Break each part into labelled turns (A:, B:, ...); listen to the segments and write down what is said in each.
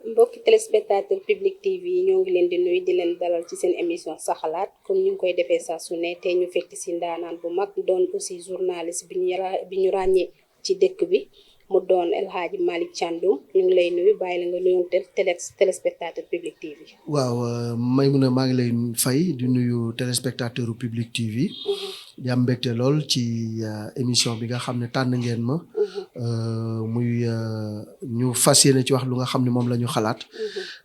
A: mbokki téléspectateur Public TV ñoo ngi leen di nuyu di leen dalal ci seen émission sa xalaat comme ñu ngi koy defee saa su ne tey ñu fekk si ndaanaan bu mag doon aussi journaliste bi ñu ràññee ci dëkk bi mu doon El Hadji Malick Thiandoum ñu ngi lay nuyu bàyyi la nga nuyoon téléspectateur Public TV.
B: waaw Maimouna maa ngi lay fay di nuyu téléspectateur Public TV. di am mbégte lool ci émission bi nga xam ne tànn ngeen ma. muy ñu fas yéene ci wax lu nga xam ne moom la ñu xalaat.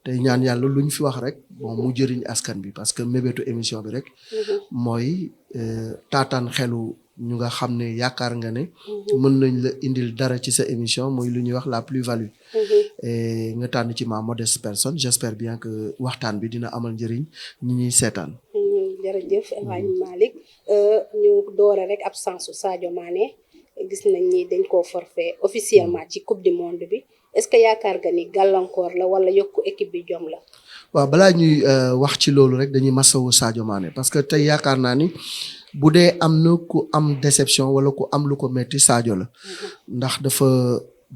B: tey ñaan yàlla lu ñu fi wax rek bon mu jëriñ askan bi parce que mébétu émission bi rek. mooy taataan xelu ñu nga xam ne yaakaar nga ne. mën nañ la indil dara ci sa émission muy lu ñuy wax la plus-value. et nga tànn ci ma modeste personne j'espère bien que waxtaan bi dina amal njëriñ ñi ñuy seetaan.
A: jërëjëf El Hadji Malick ñu doore rek absence su Sadio Mané gis nañ ni dañ koo forfait officiellement ci coupe du monde bi est-ce que yaakaar nga ni gàllankoor la wala yokku équipe bi jom la.
B: waaw balaa ñuy wax ci loolu rek dañuy masawu Sadio Mané parce que tey yaakaar naa ni bu dee am na ku am déception wala ku am lu ko metti Sadio la ndax dafa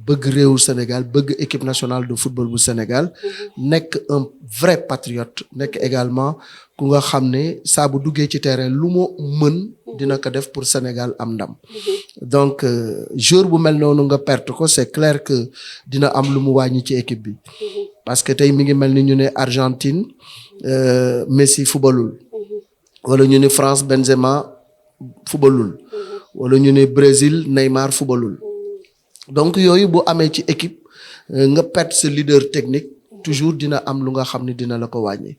B: bëgg réewu Sénégal bëgg équipe nationale de football bu Sénégal nekk un vrai patriote nekk également ku nga xam ne saa bu duggee ci terrain lu mu mën dina ko def pour Sénégal am ndam donc jour bu mel noonu nga perte ko c'est clair que dina am lu mu wàññi ci équipe bi parce que tey mi ngi mel ni ñu ne Argentine Messi footballul wala ñu ne France Benzema footballul wala ñu ne Brésil Neymar footballul donc yooyu bu amee ci équipe nga perte sa leader technique toujours dina am lu nga xam ne dina la ko wàññi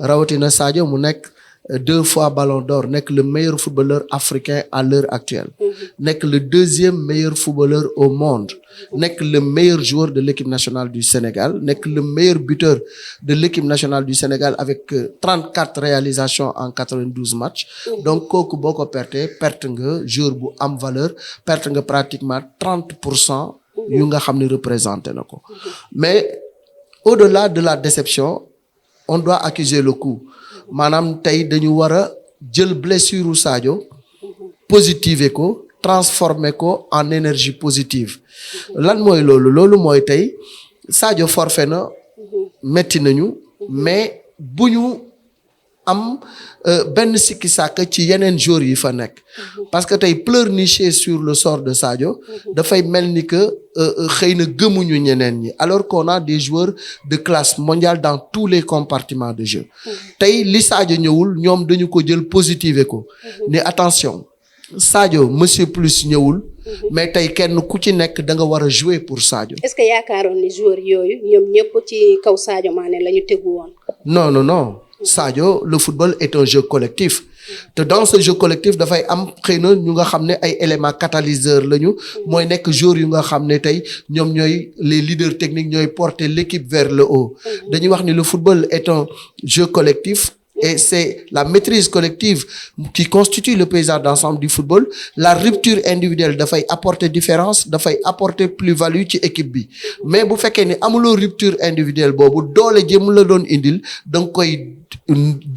B: rawatina Sadio mu nekk 2 fois ballon d'or nekk le meilleur footballeur africain à l'heure actuelle nekk le 2e meilleur footballeur au monde nekk le meilleur joueur de l'équipe nationale du Sénégal nekk le meilleur buteur de l'équipe nationale du Sénégal avec 34 réalisations en 92 matchs donc kooku boo ko perte nga joueur bu am valeur perte nga pratiquement 30% yu nga xam ne représenté na ko mais au-delà de la déception on doit accuser le coup maanaam tey dañu war a jël blessure u Sadio positiver ko transformer ko en énergie positive lan mooy loolu mooy tey Sadio forfait na metti nañu mais bu ñu am benn sikki sàkk ci yeneen joueurs yi fa nekk parce que tey pleurnicher sur le sort de Sadio dafay mel ni que xëy na gëmuñu ñeneen ñi alors qu'on a des joueurs de classe mondiale dans tous les compartiments de jeu tey li Sadio ñëwul ñoom dañu ko jël positiver ko ne attention Sadio monsieur plus ñëwul mais tey kenn ku ci nekk da nga war a jouer pour Sadio.
A: est-ce que yaakaaroon ni joueurs yooyu ñoom ñëpp ci kaw Sadio Mané la ñu tegu woon.
B: non Sadio le football est un jeu collectif te dans ce jeu collectif dafay am xëy na ñu nga xam ne ay éléments catalyseurs lañu mooy nekk joueurs yu nga xam ne tey ñoom ñooy les leaders techniques ñooy porter l'équipe vers le haut dañuy wax ni le football est un jeu collectif et c'est la maîtrise collective qui constitue le paysage d'ensemble du football la rupture individuelle dafay apporter différence dafay apporter plus-value ci équipe bi mais bu fekkee ni amuloo rupture individuelle boobu doole jëm la doon indil da nga koy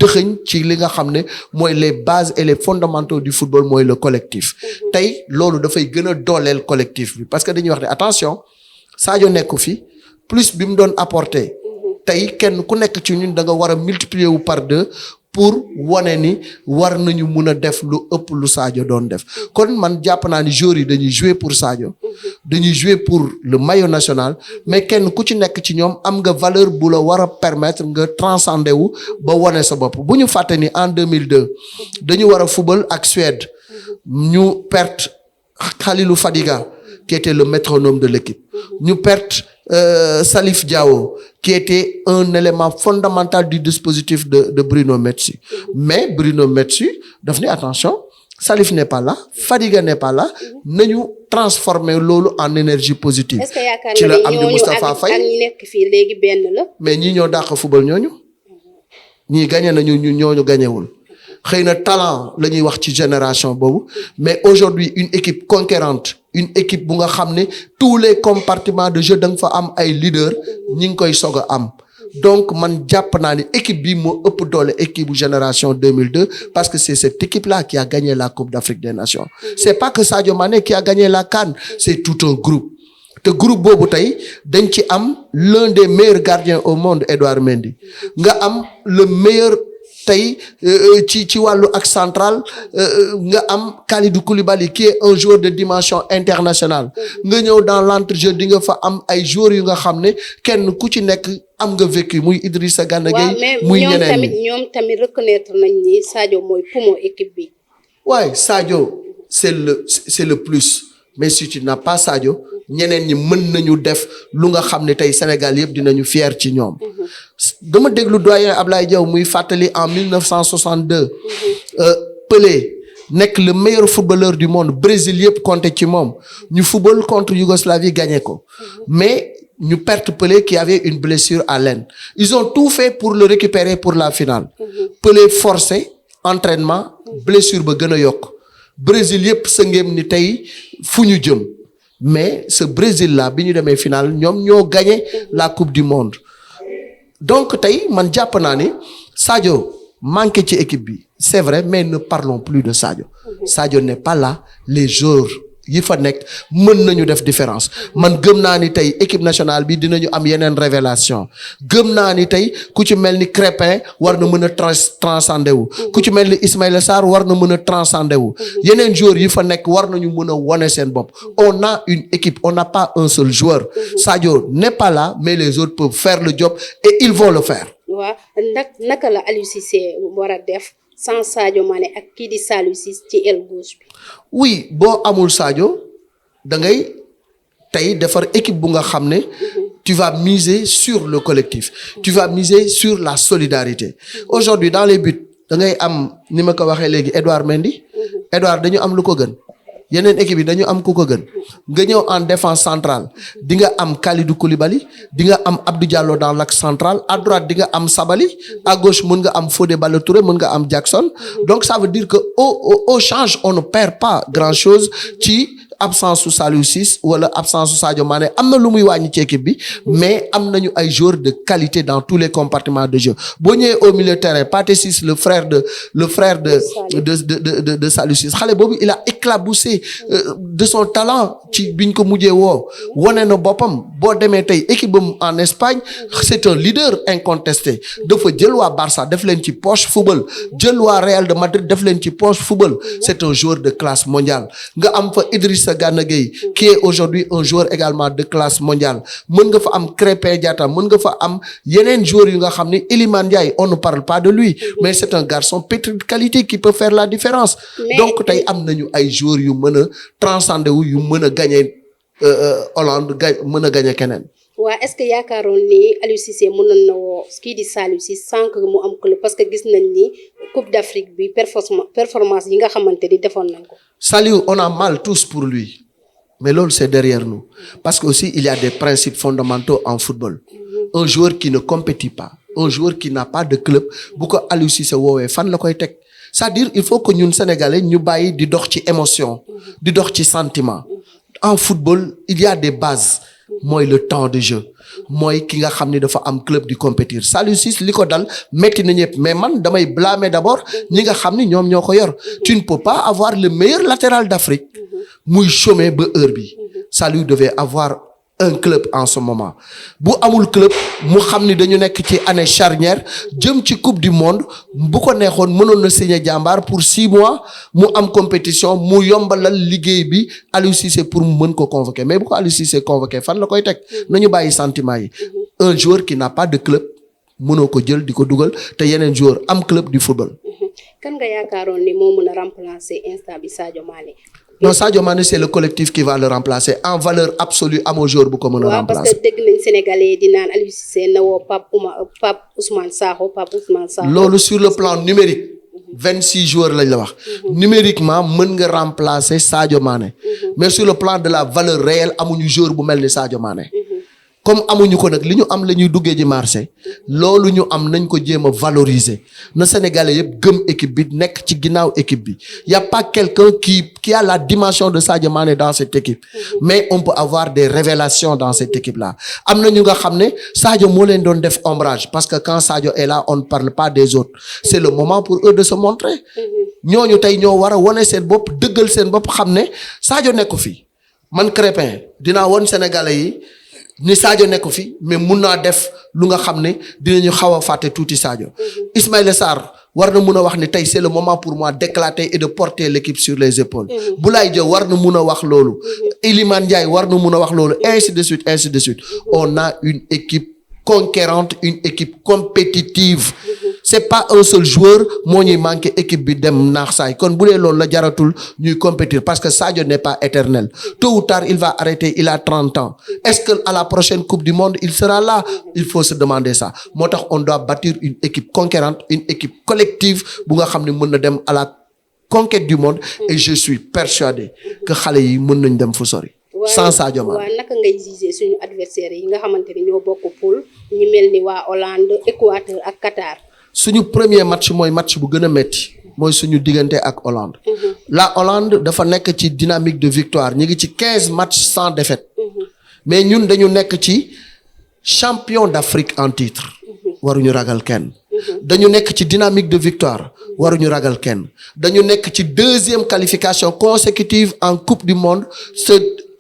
B: dëxëñ ci li nga xam ne mooy les bases et les fondamentaux du football mooy le collectif tey loolu dafay gën a dooleel collectif bi parce que dañuy wax ne attention Sadio nekku fi plus bi mu doon apporter tey kenn ku nekk ci ñun da nga war a multiplier wu par 2 pour wane ni war nañu mun a def lu ëpp lu Sadio doon def kon man jàpp naa ni joueurs yi dañuy jouer pour Sadio dañuy jouer pour le maillot national mais kenn ku ci nekk ci ñoom am nga valeur bu la war a permettre nga transcender wu ba wane sa bopp bu ñu fàtte ni en 2002 dañu war a football ak Suède ñu perte Khalilou Fadiga qui était le métronome de l'équipe ñu perte Salif Diao qui était un élément fondamental du dispositif de Bruno Metsu mais Bruno Metsu daf ni attention Salif n'est pas là Fadiga n'est pas là nañu transformer loolu en énergie positive.
A: est-ce que yaakaar nga ni ñooñu ak ñi nekk fii léegi benn la.
B: mais ñii ñoo dàq football ñooñu ñii gagné nañu ñooñu gagnéwul xëy na talent la ñuy wax ci génération boobu mais aujourd'hui une équipe conquérante une équipe bu nga xam ne tous les compartiments de jeu da nga fa am ay leaders ñi ngi koy soog a am donc man jàpp naa ni équipe bi moo ëpp doole équipe bu génération 2002 parce que c'est cette équipe là qui a gagné la Coupe d'Afrique des Nations. C'est pas que Sadio Mané qui a gagné la CAN, c'est tout un groupe. te groupe boobu tey dañ ci am l'un des meilleurs gardiens au monde Edouard Mendy nga am le meilleur tey ci wàllu axe central nga am Kalidou Koulibaly qui est un joueur de dimension internationale nga ñëw dans l'entrejeu di nga fa am ay joueurs yu nga xam ne kenn ku ci nekk am nga vécu muy Idrissa Gana Gueye muy ñeneen ñi
A: ñoom tamit reconnaître nañ ni Sadio mooy poumon équipe bi.
B: waaye Sadio c'est le plus mais si tu n'as pas Sadio ñeneen ñi mën nañu def lu nga xam ne tey Sénégal yëpp dinañu fier ci ñoom. dama déglu doyen Ablaye Diaw muy fàttali en 1962. Pelé nekk le meilleur footballeur du monde Brésil yëpp compté ci moom ñu football contre Yougoslavie gagné ko mais ñu perte Pelé qui avait une blessure à l'aine ils ont tout fait pour le récupérer pour la finale. Pelé forcé entraînement blessure ba gën a yokk Brésil yëpp sa ngéem ni tey fu ñu jëm. Mais ce Brésil là bi ñu demee finale ñoom ñoo gagné la coupe du monde donc tey man jàpp naa ni Sadio manqué ci équipe bi c'est vrai mais ne parlons plus de Sadio. Sadio n'est pas là les joueurs yi fa nekk mën nañu def différence man gëm naa ni tey équipe nationale bi dinañu am yeneen révélation gëm naa ni tey ku ci mel ni Crépin war na mën a transcender wu ku ci mel ni Ismaïla Sarr war na mën a transcender wu yeneen joueurs yi fa nekk war nañu mën a wone seen bopp on a une équipe on n'a pas un seul joueur Sadio n'est pas là mais les autres peuvent faire le job et ils vont le faire.
A: waaw naka la Aliou Cissé war a def sans Sadio Mané ak kii di Saliou Ciss ci aile gauche bi.
B: oui boo amul Sadio da ngay tey defar équipe bu nga xam ne tu vas miser sur le collectif tu vas miser sur la solidarité aujourd'hui dans les buts da ngay am ni ma ko waxee léegi Edouard Mendy Edouard dañu am lu ko gën yeneen équipe yi dañu am ku ko gën nga ñëw en défense centrale di nga am Kalidou Koulibaly di nga am Abdou Diallo dans l'axe central à droite di nga am Sabaly à gauche mën nga am Fodé Ballo-Touré mën nga am Jackson donc ça veut dire que au change on ne perd pas grand chose ci absence su Saliou Ciss wala absence su Sadio Mané am na lu muy wàññi ci équipe bi mais am nañu ay joueurs de qualité dans tous les compartiments de jeu boo ñëwee au milieu de terrain Pathé Ciss le frère de Saliou Ciss xale boobu il a éclaboussé de son talent ci biñ ko mujjee woo wane na boppam boo demee tey équipe am en Espagne c'est un leader incontesté dafa jël waa Barça def leen ci poche football jël waa Real de Madrid def leen ci poche football c'est un joueur de classe mondiale nga am fa Idrissa Gana Gueye qui est aujourd'hui un joueur également de classe mondiale mën nga fa am Krépin Diatta mën nga fa am yeneen joueurs yu nga xam ne Iliman Ndiaye on ne parle pas de lui mais c'est un garçon pétri de qualité qui peut faire la différence donc tey am nañu ay joueurs yu mën a transcender wu yu mën a gagner Hollande mën a gagner keneen.
A: waaw est-ce que yaakaaroon ni Aliou Cissé mënoon na woo kii di Saliou Ciss sans que mu am club parce que gis nañ ni Coupe d'Afrique bi performance yi nga xamante ni defoon nañ ko. Saliou
B: on a mal tous pour lui mais loolu c'est derrière nous parce que aussi il y a des principes fondamentaux en football un joueur qui ne compétit pas un joueur qui n'a pas de club bu ko Aliou Cissé woowee fan la koy teg c'est-à-dire il faut que ñun Sénégalais ñu bàyyi di dox ci émotion di dox ci sentiment en football il y a des bases mooy le temps de jeu mooy ki nga xam ni dafa am club di compétir Saliou Ciss li ko dal metti na ñëpp mais man damay blâmer d'abord ñi nga xam ni ñoom ñoo ko yor tu ne peux pas avoir le meilleur latéral d'Afrique muy chômer ba heure bi Saliou devait avoir un club en ce moment bu amul club mu xam ni dañu nekk ci année charnière jëm ci coupe du monde bu ko neexoon mënoon na signer jàmbaar pour 6 mois mu am compétition mu yombalal liggéey bi Aliou Cissé pour mu mën ko convoquer mais bu ko Aliou Cissé convoquer fan la koy teg nañu bàyyi sentiment yi un joueur qui n'a pas de club mënoo ko jël di ko dugal te yeneen joueur am club du football.
A: kan nga yaakaaroon ni moo mën a remplacer instant bi Sadio Mané.
B: non Sadio Mané c'est le collectif qui va le remplacer en valeur absolue amoo joueur bu ko mën a remplacer.
A: parce que dégg nañ Sénégalais di naan Aliou Cissé na woo Pape Ousmane Sakho.
B: loolu sur le plan numérique 26 joueurs lañ la wax. numériquement mën nga remplacer Sadio Mané. mais sur le plan de la valeur réelle amuñu joueur bu mel ni Sadio Mané. comme amuñu ko nag li ñu am la ñuy duggee ji marché loolu ñu am nañ ko jéem a valoriser na Sénégalais yëpp gëm équipe bi nekk ci ginnaaw équipe bi y a pas quelqu'un qui a la dimension de Sadio Mané dans cette équipe mais on peut avoir des révélations dans cette équipe là am na ñu nga xam ne Sadio moo leen doon def ombrage parce que quand Sadio est là on ne parle pas des autres c'est le moment pour eux de se montrer ñooñu tey ñoo war a wane seen bopp dëggal seen bopp xam ne Sadio nekku fi man Crépin dinaa won Sénégalais yi ni Sadio nekku fi mais mun naa def lu nga xam ne dinañu xaw a fàtte tuuti Sadio Ismaïla Sarr war na mun a wax ni tey c'est le moment pour moi d'éclater et de porter l'équipe sur les épaules Boulaye Dia war na mun a wax loolu Iliman Ndiaye war na mun a wax loolu ainsi de suite on a une équipe conquérante une équipe compétitive c'est pas un seul joueur moo ñuy manqué équipe bi dem naax saay kon bu dee loolu la jaratul ñuy compétir parce que Sadio n'est pas éternel tôt ou tard il va arrêter il a 30 ans est-ce que à la prochaine coupe du monde il sera là il faut se demander ça moo tax on doit bâtir une équipe conquérante une équipe collective bu nga xam ne mën na dem à la conquête du monde et je suis persuadé que xale yi mën nañ dem fu sori sans Sadio Mané.
A: waaw naka ngay gisee suñu adversaires yi nga xamante ne ñoo bokk poule ñu mel ni waa Hollande Équateur ak Qatar.
B: suñu premier match mooy match bu gën a metti mooy suñu diggante ak Hollande. La Hollande dafa nekk ci dynamique de victoire ñu ngi ci 15 matchs sans défaite. mais ñun dañu nekk ci champion d'Afrique en titre. waruñu ragal kenn. dañu nekk ci dynamique de victoire waruñu ragal kenn dañu nekk ci deuxième qualification consécutive en coupe du monde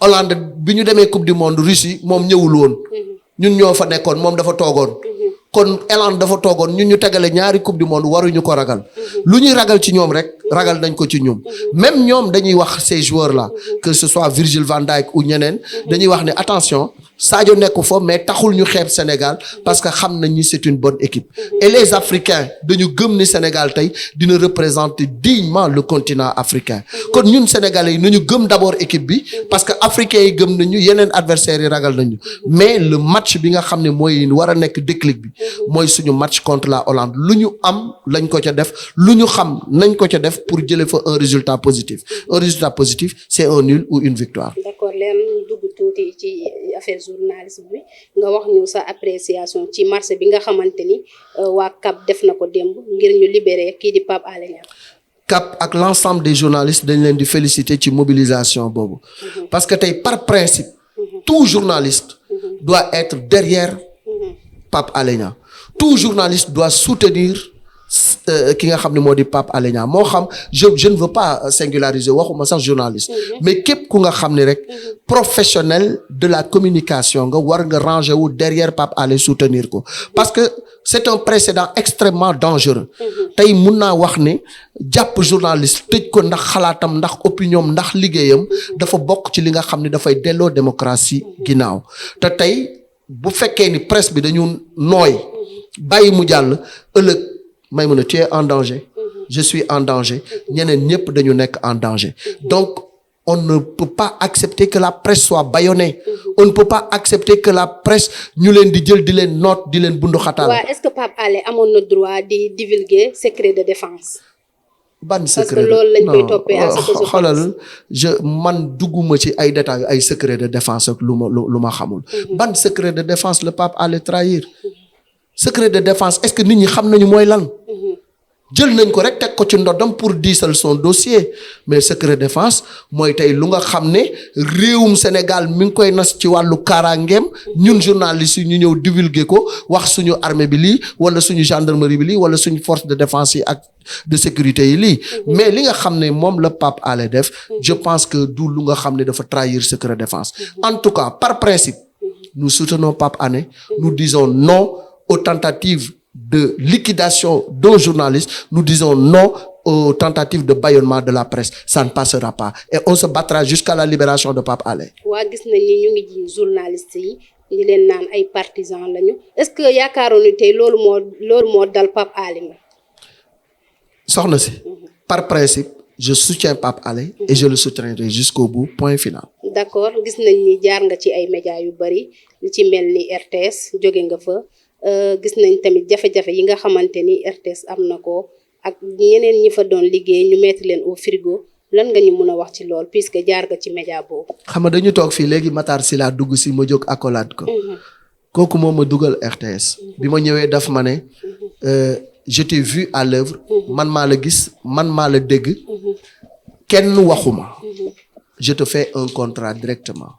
B: Hollande bi ñu demee coupe du monde Russie moom ñëwul woon ñun ñoo fa nekkoon moom dafa toogoon kon Hollande dafa toogoon ñun ñu tegale ñaari coupe du monde waruñu ko ragal lu ñuy ragal ci ñoom rek ragal nañ ko ci ñoom même ñoom dañuy wax ces joueurs là que ce soit Virgil van Dijk ou ñeneen dañuy wax ne attention Sadio nekku fa mais taxul ñu xeeb Sénégal parce que xam nañ ni c'est une bonne équipe et les Africains dañu gëm ni Sénégal tey dina représenter dignement le continent africain kon ñun Sénégalais yi nañu gëm d'abord équipe bi parce que africains yi gëm nañu yeneen adversaires yi ragal nañu mais le match bi nga xam ne mooy war a nekk déclic bi mooy suñu match contre la Hollande lu ñu am lañ ko ca def lu ñu xam nañ ko ca def pour jëlee fa un résultat positif c'est un nul ou une victoire.
A: D'accord leen dugg tuuti ci affaire journaliste bi nga wax ñu sa appréciation ci marché bi nga xamante ni waa CAP def na ko démb ngir ñu libérer kii di Pape Alé Niang.
B: CAP ak l'ensemble des journalistes dañ leen di féliciter ci mobilisation boobu parce que tey par principe tout journaliste doit être derrière Pape Alé Niang tout journaliste doit soutenir ki nga xam ne moo di Pape Alé Niang moo xam je ne veux pas singulariser waxuma sax journaliste mais képp ku nga xam ne rek professionnel de la communication nga war nga ranger wu derrière Pape Alé soutenir ko parce que c'est un précédent extrêmement dangereux tey mun naa wax ne jàpp journaliste tëj ko ndax xalaatam ndax opinion ndax liggéeyam dafa bokk ci li nga xam ne dafay delloo démocratie ginnaaw te tey bu fekkee ni presse bi dañu nooy bàyyi mu jàll ëllëg Maïmouna tu es en danger je suis en danger ñeneen ñëpp dañu nekk en danger donc on ne peut pas accepter que la presse soit bâillonnée on ne peut pas accepter que la presse ñu leen di jël di leen noot di leen bunduxataal.
A: waaw est-ce que Pape Alé amoon na droit di divulguer secret de défense.
B: ban secret
A: parce que loolu lañ koy toppee à ce que je
B: xoolal man dugguma ci ay détails ay secret de défense ak lu ma xamul. ban secret de défense le Pape Alé trahir. secret de défense est-ce que nit ñi xam nañu mooy lan. jël nañ ko rek teg ko ci ndoddam pour diisal son dossier mais secret de défense mooy tey lu nga xam ne réewum Sénégal mi ngi koy nas ci wàllu kaaraangeem ñun journalistes yi ñu ñëw divulguer ko wax suñu armée bi lii wala suñu gendarmerie bi lii wala suñu force de défense yi ak de sécurité yi lii mais li nga xam ne moom la Pape Alé def je pense que du lu nga xam ne dafa trahir secret de défense en tout cas par principe nous soutenons Pape Alé nous disons non aux tentatives de liquidation d'un journaliste, nous disons non aux tentatives de bâillonnement de la presse. Ça ne passera pas. Et on se battra jusqu'à la libération de Pape Alé.
A: waa gis nañ ni ñu ngi ji journaliste yi ñu leen naan ay partisans lañu est-ce que yaakaaroon ni tey loolu moo dal Pape Alé ma.
B: soxna si. par principe je soutiens Pape Alé. et je le soutiendrai jusqu'au bout point final.
A: d'accord gis nañ ni jaar nga ci ay médias yu bari li ci mel ni RTS jóge nga fa. gis nañ tamit jafe-jafe yi nga xamante ni RTS am na ko ak ñeneen ñi fa doon liggéey ñu mettre leen au frigo lan nga ñu mën a wax ci lool puisque jaar nga ci média boobu.
B: xam nga dañu toog fii léegi Matar Sylla dugg si ma jóg accolade ko. kooku moom ma dugal RTS. bi ma ñëwee daf ma ne je t'ai vu à l'œuvre man maa la gis man maa la dégg kenn waxuma je te fais un contrat directement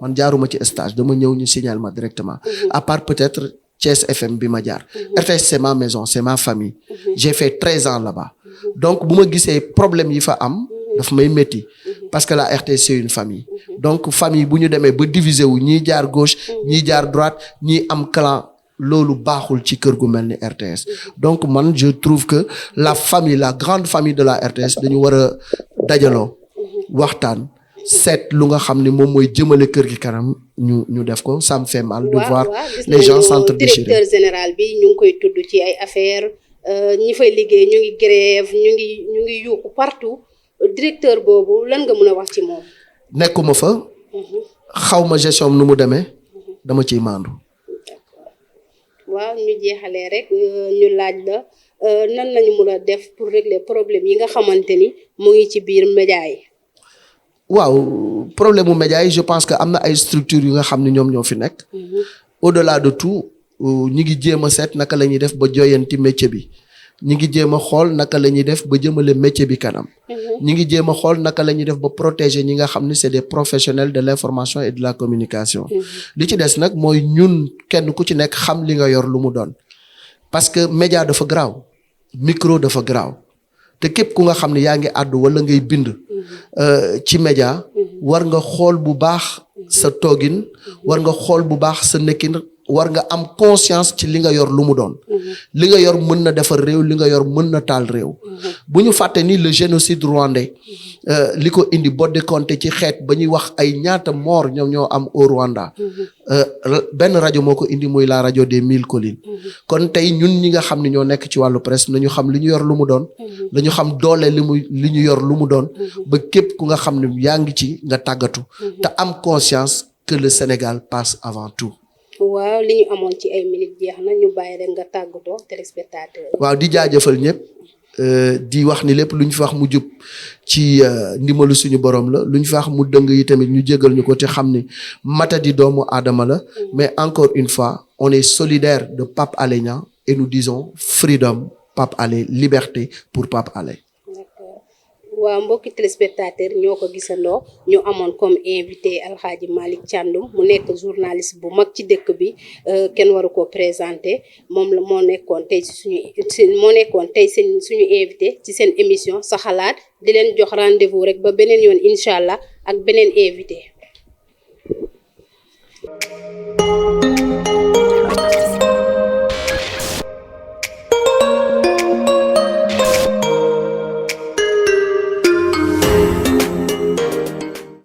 B: man jaaruma ci stage dama ñëw ñu signal ma directement à part peut-être Thiès FM bi ma jaar RTS c'est ma maison c'est ma famille j'ai fait 13 ans là-bas donc bu ma gisee problème yi fa am daf may métti parce que la RTS c'est une famille donc famille bu ñu demee ba diviser wu ñii jaar gauche ñii jaar droite ñii am clan loolu baaxul ci kër gu mel ni RTS donc man je trouve que la famille la grande famille de la RTS dañu war a dajaloo waxtaan seet lu nga xam ne moom mooy jëmale kër gi kanam ñu def ko ça me fait mal de voir les gens s'entre-déchirer.
A: directeur général bi ñu ngi koy tudd ci ay affaires ñi fay liggéey ñu ngi grève ñu ngi yuuxu partout directeur boobu lan nga mën a wax ci moom.
B: nekkuma fa xawma gestion nu mu demee dama ciy maandu.
A: waaw ñu jeexalee rek ñu laaj la nan lañu mën a def pour régler problème yi nga xamante ni mu ngi ci biir média yi.
B: waaw problème mu média yi je pense que am na ay structures yu nga xam ne ñoom ñoo fi nekk. au-delà de tout ñi ngi jéem a seet naka la ñuy def ba joyanti métier bi ñi ngi jéem a xool naka la ñuy def ba jëmale métier bi kanam. ñi ngi jéem a xool naka la ñuy def ba protéger ñi nga xam ne c'est des professionnels de l'information et de la communication. li ci des nag mooy ñun kenn ku ci nekk xam li nga yor lu mu doon parce que média dafa garaaw micro dafa garaaw te képp ku nga xam ne yaa ngi àddu wala ngay bind ci média war nga xool bu baax sa toogin war nga xool bu baax sa nekkin war nga am conscience ci li nga yor lu mu doon li nga yor mën na defar réew li nga yor mën na taal réew bu ñu fàtte ni le génocide rwandais li ko indi boddi compté ci xeet ba ñuy wax ay ñaata mort ñoom ñoo am au Rwanda benn rajo moo ko indi muy la rajo des 1000 collines kon tey ñun ñi nga xam ne ñoo nekk ci wàllu presse nañu xam li ñu yor lu mu doon nañu xam doole li ñu yor lu mu doon ba képp ku nga xam ne yaa ngi ci nga tàggatu te am conscience que le Sénégal passe avant tout.
A: waaw li ñu amoon ci ay minutes jeex na ñu bàyyi rek nga tàggatoo téléspectateur.
B: waaw di jaajëfal ñëpp di wax ni lépp lu ñu fi wax mu jub ci ndimbalu suñu borom la lu ñu fi wax mu dëng yi tamit ñu jégal ñu ko te xam ni matadi doomu aadama la mais encore une fois on est solidaire de Pape Alé Niang et nous disons freedom Pape Alé liberté pour Pape Alé.
A: waaw mbokki téléspectateur ñoo ko gisandoo ñu amoon comme invité Alhaji Malick Thiandoum mu nekk journaliste bu mag ci dëkk bi kenn waru ko présenté moom la moo nekkoon tey suñu invité ci seen émission sa xalaat di leen jox rendez-vous rek ba beneen yoon incha allah ak beneen invité.